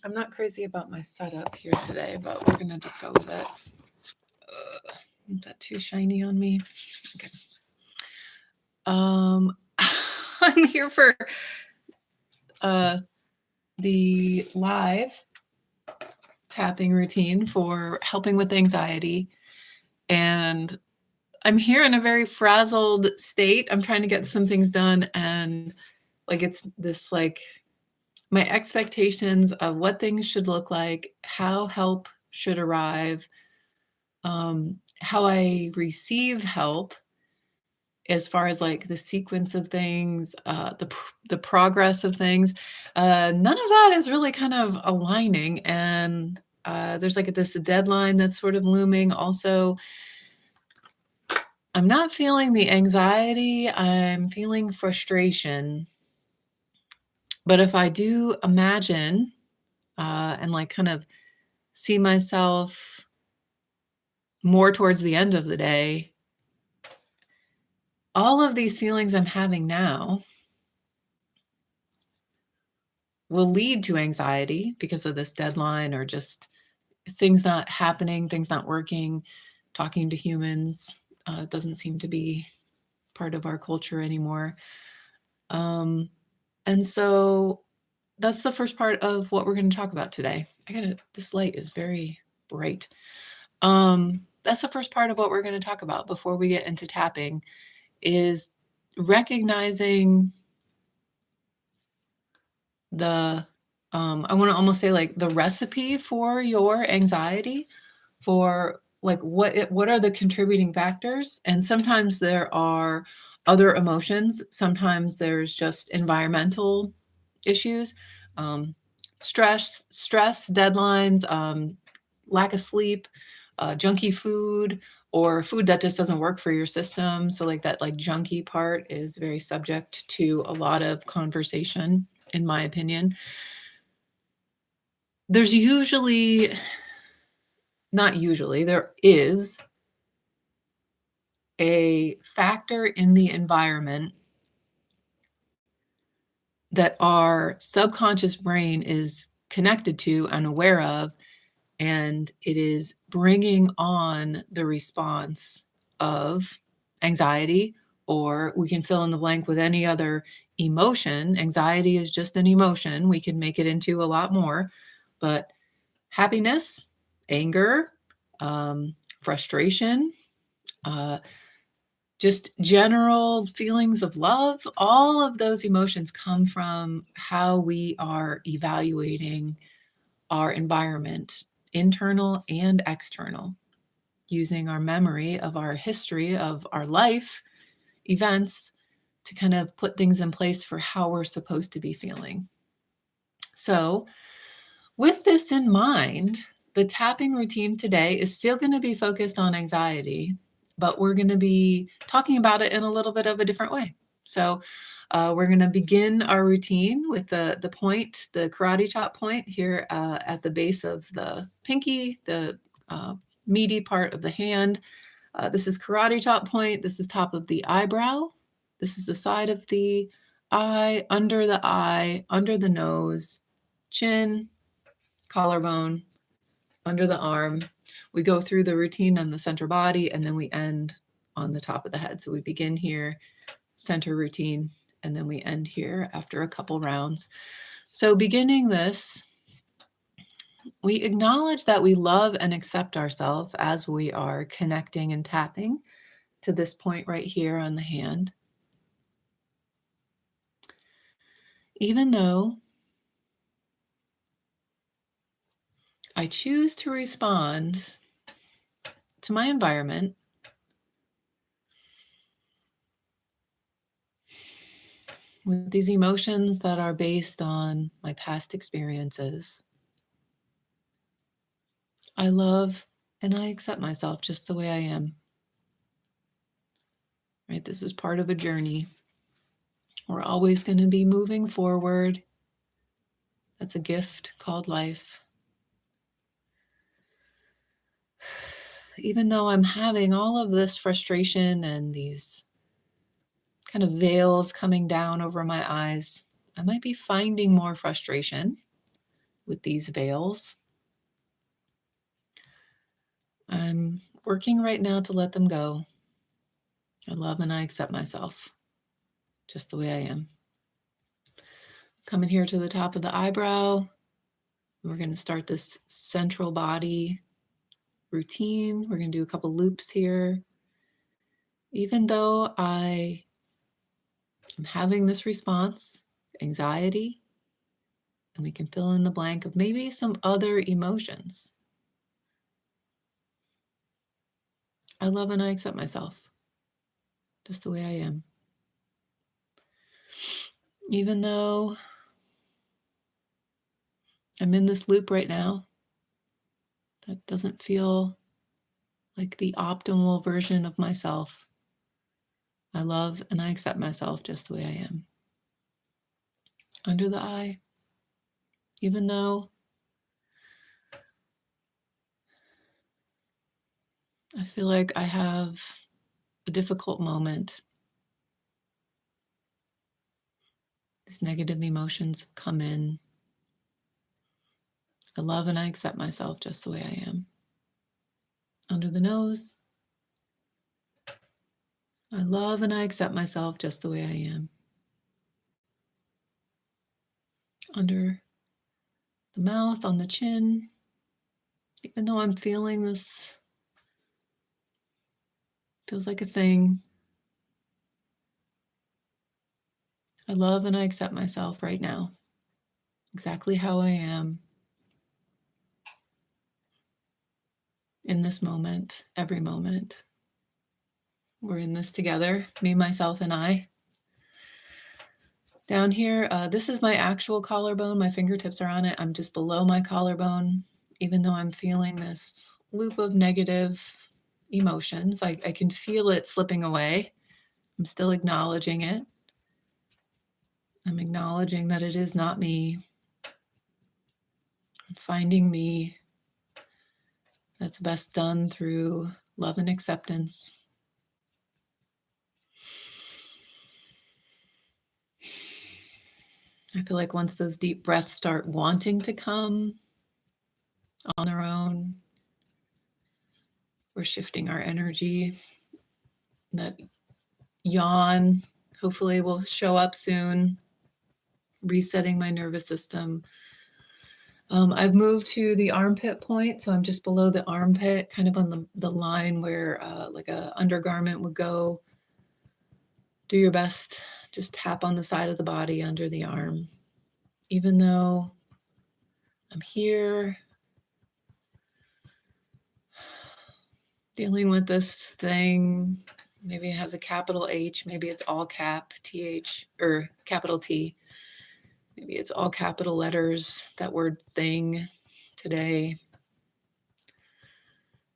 I'm not crazy about my setup here today, but we're going to just go with it. Is that too shiny on me? Okay. I'm here for the live tapping routine for helping with anxiety. And I'm here in a very frazzled state. I'm trying to get some things done, and like it's this like my expectations of what things should look like, how help should arrive, how I receive help as far as like the sequence of things, the progress of things. None of that is really kind of aligning, and there's like this deadline that's sort of looming. Also, I'm not feeling the anxiety. I'm feeling frustration. But if I do imagine and like kind of see myself more towards the end of the day, all of these feelings I'm having now will lead to anxiety because of this deadline or just things not happening, things not working, talking to humans doesn't seem to be part of our culture anymore. And so that's the first part of what we're going to talk about today. This light is very bright. That's the first part of what we're going to talk about before we get into tapping, is recognizing the I want to almost say like the recipe for your anxiety, for like what are the contributing factors. And sometimes there are other emotions, sometimes there's just environmental issues, stress, deadlines, lack of sleep, junky food, or food that just doesn't work for your system. So like that like junky part is very subject to a lot of conversation, in my opinion. There's there is a factor in the environment that our subconscious brain is connected to and aware of, and it is bringing on the response of anxiety, or we can fill in the blank with any other emotion. Anxiety is just an emotion. We can make it into a lot more, but happiness, anger, frustration, just general feelings of love, all of those emotions come from how we are evaluating our environment, internal and external, using our memory of our history of our life events to kind of put things in place for how we're supposed to be feeling. So, with this in mind, the tapping routine today is still going to be focused on anxiety, but we're going to be talking about it in a little bit of a different way. So we're going to begin our routine with the point, the karate chop point here at the base of the pinky, the meaty part of the hand. This is karate chop point. This is top of the eyebrow. This is the side of the eye, under the nose, chin, collarbone, under the arm. We go through the routine on the center body, and then we end on the top of the head. So we begin here, center routine, and then we end here after a couple rounds. So beginning this, we acknowledge that we love and accept ourselves as we are connecting and tapping to this point right here on the hand. Even though I choose to respond to my environment with these emotions that are based on my past experiences, I love and I accept myself just the way I am. Right? This is part of a journey. We're always going to be moving forward. That's a gift called life. Even though I'm having all of this frustration and these kind of veils coming down over my eyes, I might be finding more frustration. with these veils. I'm working right now to let them go. I love and I accept myself just the way I am. Coming here to the top of the eyebrow. We're going to start this central body routine. We're going to do a couple loops here. Even though I am having this response, anxiety, and we can fill in the blank of maybe some other emotions. I love and I accept myself just the way I am. Even though I'm in this loop right now, that doesn't feel like the optimal version of myself. I love and I accept myself just the way I am. Under the eye, even though I feel like I have a difficult moment, these negative emotions come in. I love and I accept myself just the way I am. Under the nose, I love and I accept myself just the way I am. Under the mouth, on the chin, even though I'm feeling this, feels like a thing, I love and I accept myself right now, exactly how I am, in this moment, every moment. We're in this together, me, myself, and I. Down here, this is my actual collarbone. My fingertips are on it. I'm just below my collarbone, even though I'm feeling this loop of negative emotions. I can feel it slipping away. I'm still acknowledging it. I'm acknowledging that it is not me. Finding me. That's best done through love and acceptance. I feel like once those deep breaths start wanting to come on their own, we're shifting our energy. That yawn hopefully will show up soon. Resetting my nervous system. I've moved to the armpit point, so I'm just below the armpit, kind of on the line where like a undergarment would go. Do your best, just tap on the side of the body under the arm. Even though I'm here dealing with this thing, maybe it has a capital H, maybe it's all cap TH or capital T. Maybe it's all capital letters, that word thing today.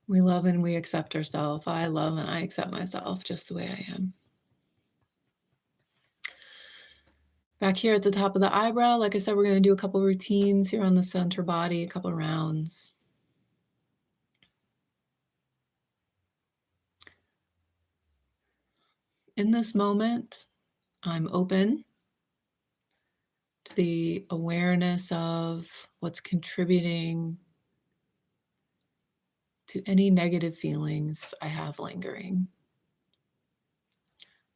We love and we accept ourselves. I love and I accept myself just the way I am. Back here at the top of the eyebrow, like I said, we're going to do a couple routines here on the center body, a couple rounds. In this moment, I'm open to the awareness of what's contributing to any negative feelings I have lingering.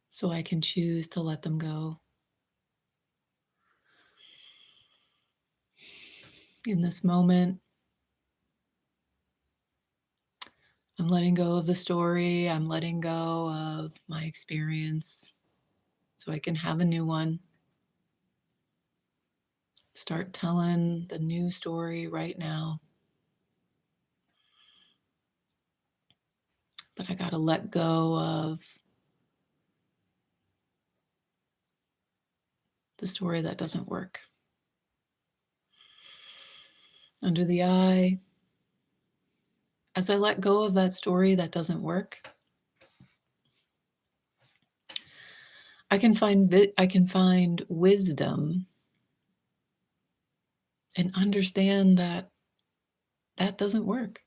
So I can choose to let them go. In this moment, I'm letting go of the story. I'm letting go of my experience so I can have a new one. Start telling the new story right now. But I got to let go of the story that doesn't work. Under the eye, as I let go of that story that doesn't work, I can find wisdom and understand that that doesn't work.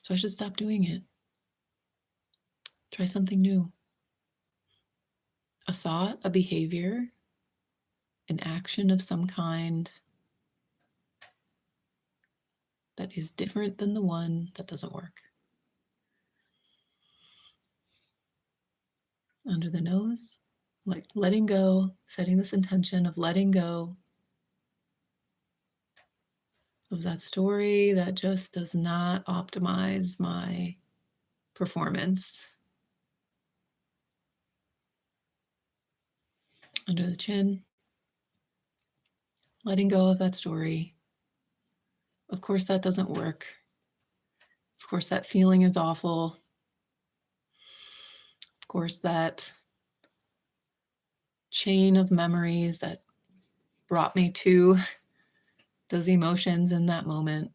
So I should stop doing it. Try something new. A thought, a behavior, an action of some kind that is different than the one that doesn't work. Under the nose, like letting go, setting this intention of letting go of that story that just does not optimize my performance. Under the chin, letting go of that story. Of course, that doesn't work. Of course, that feeling is awful. Of course, that chain of memories that brought me to those emotions in that moment,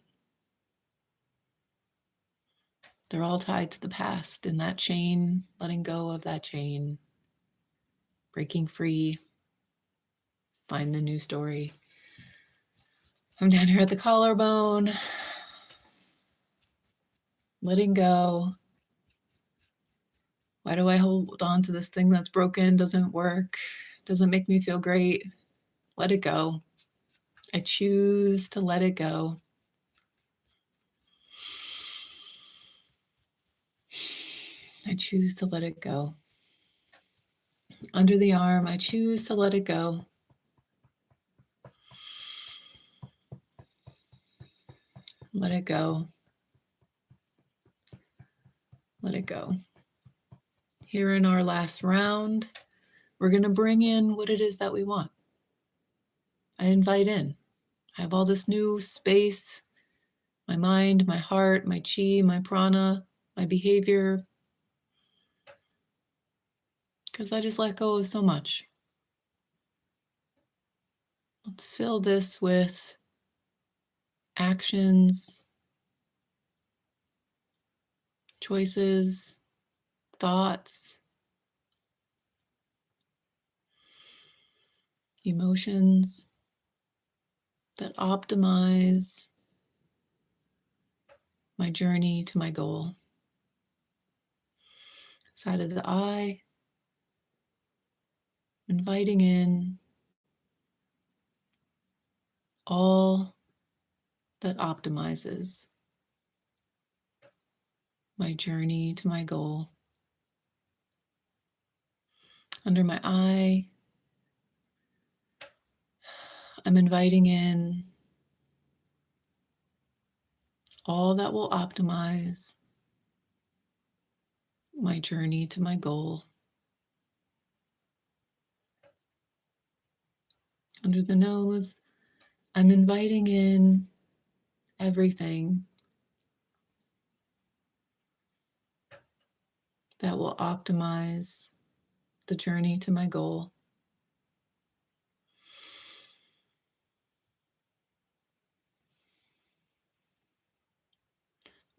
they're all tied to the past. In that chain, letting go of that chain, breaking free, find the new story. I'm down here at the collarbone, letting go. Why do I hold on to this thing that's broken, doesn't work, doesn't make me feel great? Let it go. I choose to let it go. I choose to let it go. Under the arm, I choose to let it go. Let it go. Let it go. Here in our last round, we're going to bring in what it is that we want. I invite in. I have all this new space, my mind, my heart, my chi, my prana, my behavior, because I just let go of so much. Let's fill this with actions, choices, thoughts, emotions that optimize my journey to my goal. Side of the eye, inviting in all that optimizes my journey to my goal. Under my eye, I'm inviting in all that will optimize my journey to my goal. Under the nose, I'm inviting in everything that will optimize the journey to my goal.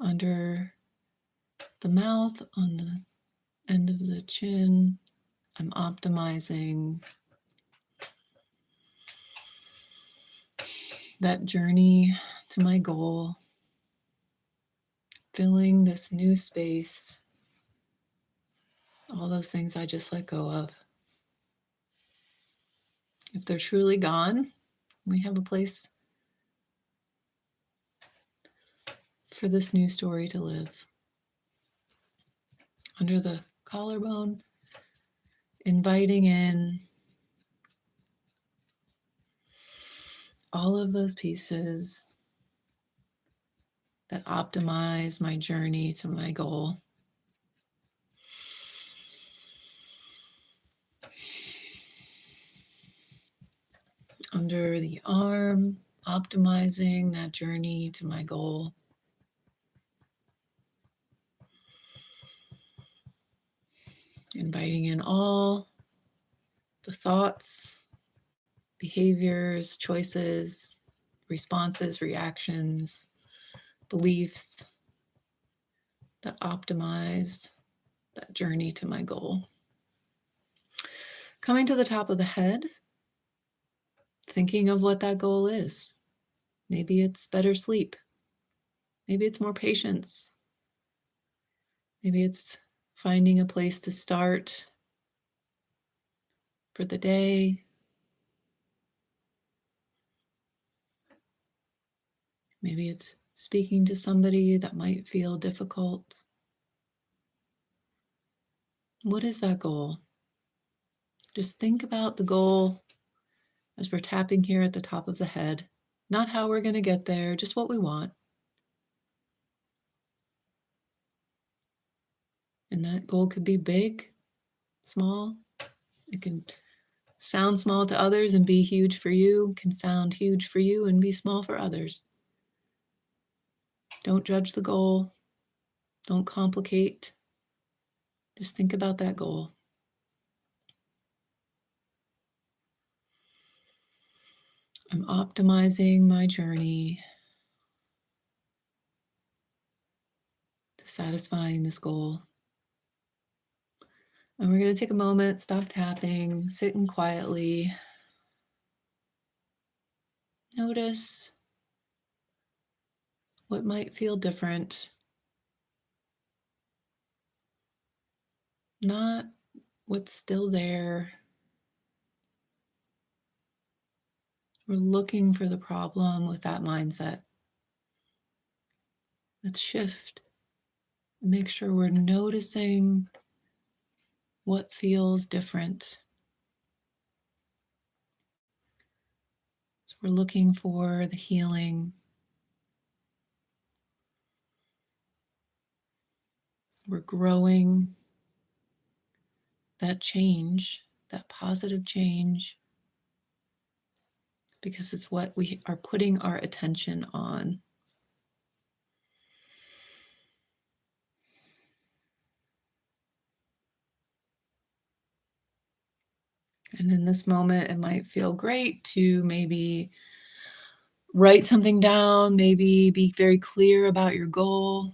Under the mouth, on the end of the chin, I'm optimizing that journey to my goal, filling this new space, all those things I just let go of. If they're truly gone, we have a place for this new story to live. Under the collarbone, inviting in all of those pieces that optimize my journey to my goal. Under the arm, optimizing that journey to my goal. Inviting in all the thoughts, behaviors, choices, responses, reactions, beliefs that optimize that journey to my goal. Coming to the top of the head, thinking of what that goal is. Maybe it's better sleep. Maybe it's more patience. Maybe it's finding a place to start for the day. Maybe it's speaking to somebody that might feel difficult. What is that goal? Just think about the goal as we're tapping here at the top of the head. Not how we're going to get there, just what we want. And that goal could be big, small. It can sound small to others and be huge for you. It can sound huge for you and be small for others. Don't judge the goal. Don't complicate. Just think about that goal. I'm optimizing my journey to satisfying this goal. And we're going to take a moment, stop tapping, sitting quietly. Notice what might feel different. Not what's still there. We're looking for the problem with that mindset. Let's shift. Make sure we're noticing what feels different. So we're looking for the healing. We're growing that change, that positive change, because it's what we are putting our attention on. And in this moment, it might feel great to maybe write something down, maybe be very clear about your goal.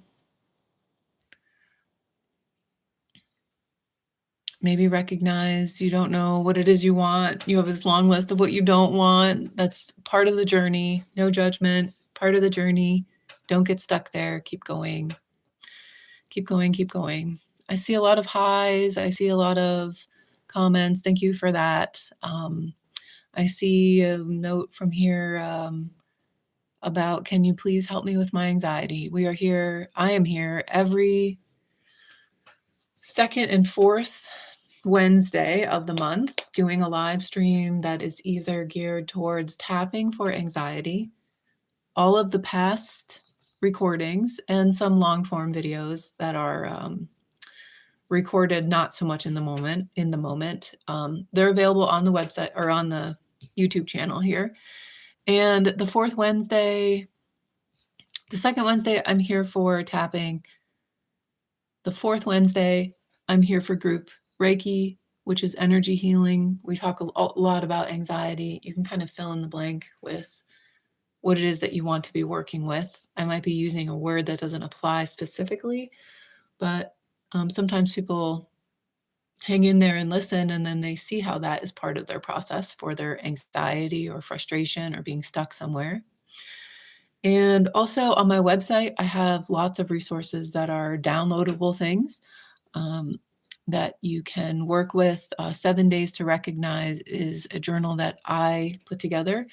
Maybe recognize you don't know what it is you want. You have this long list of what you don't want. That's part of the journey. No judgment, part of the journey. Don't get stuck there. Keep going. Keep going, keep going. I see a lot of highs. I see a lot of comments. Thank you for that. I see a note from here about, can you please help me with my anxiety? We are here. I am here every second and fourth Wednesday of the month doing a live stream that is either geared towards tapping for anxiety, all of the past recordings, and some long form videos that are recorded not so much in the moment. They're available on the website or on the YouTube channel here. And the fourth Wednesday, the second Wednesday, I'm here for tapping. The fourth Wednesday, I'm here for group Reiki, which is energy healing. We talk a lot about anxiety. You can kind of fill in the blank with what it is that you want to be working with. I might be using a word that doesn't apply specifically, but sometimes people hang in there and listen, and then they see how that is part of their process for their anxiety or frustration or being stuck somewhere. And also on my website, I have lots of resources that are downloadable things that you can work with. 7 Days to Recognize is a journal that I put together,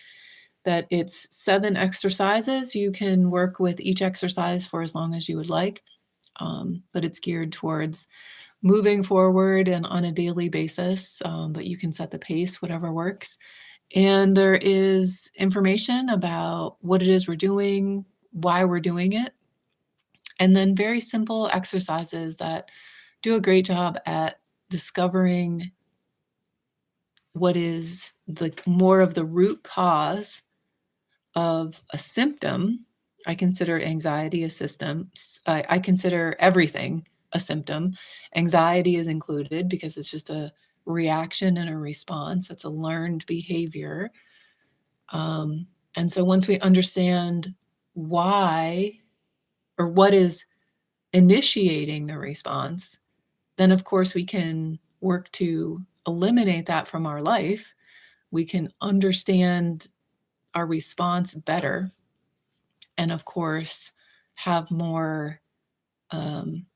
that it's 7 exercises. You can work with each exercise for as long as you would like, but it's geared towards moving forward and on a daily basis, but you can set the pace, whatever works. And there is information about what it is we're doing, why we're doing it, and then very simple exercises that do a great job at discovering what is the more of the root cause of a symptom. I consider anxiety a system. I consider everything a symptom. Anxiety is included because it's just a reaction and a response. It's a learned behavior. And so once we understand why or what is initiating the response, then of course we can work to eliminate that from our life. We can understand our response better, and of course have more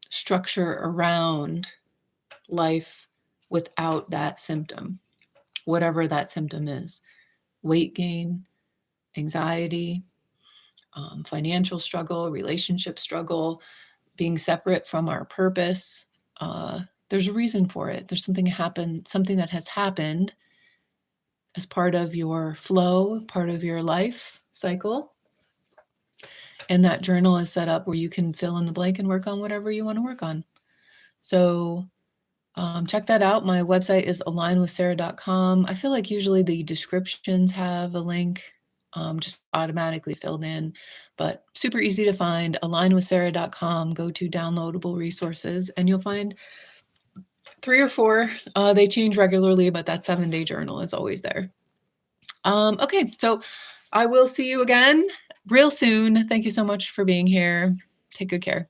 structure around life without that symptom, whatever that symptom is. Weight gain, anxiety, financial struggle, relationship struggle, being separate from our purpose. There's a reason for it. There's something that has happened as part of your flow, part of your life cycle. And that journal is set up where you can fill in the blank and work on whatever you want to work on. So check that out. My website is alignwithsarah.com. I feel like usually the descriptions have a link just automatically filled in, but super easy to find. Alignwithsarah.com. Go to downloadable resources and you'll find 3 or 4. They change regularly, but that 7-day journal is always there. Okay, so I will see you again real soon. Thank you so much for being here. Take good care.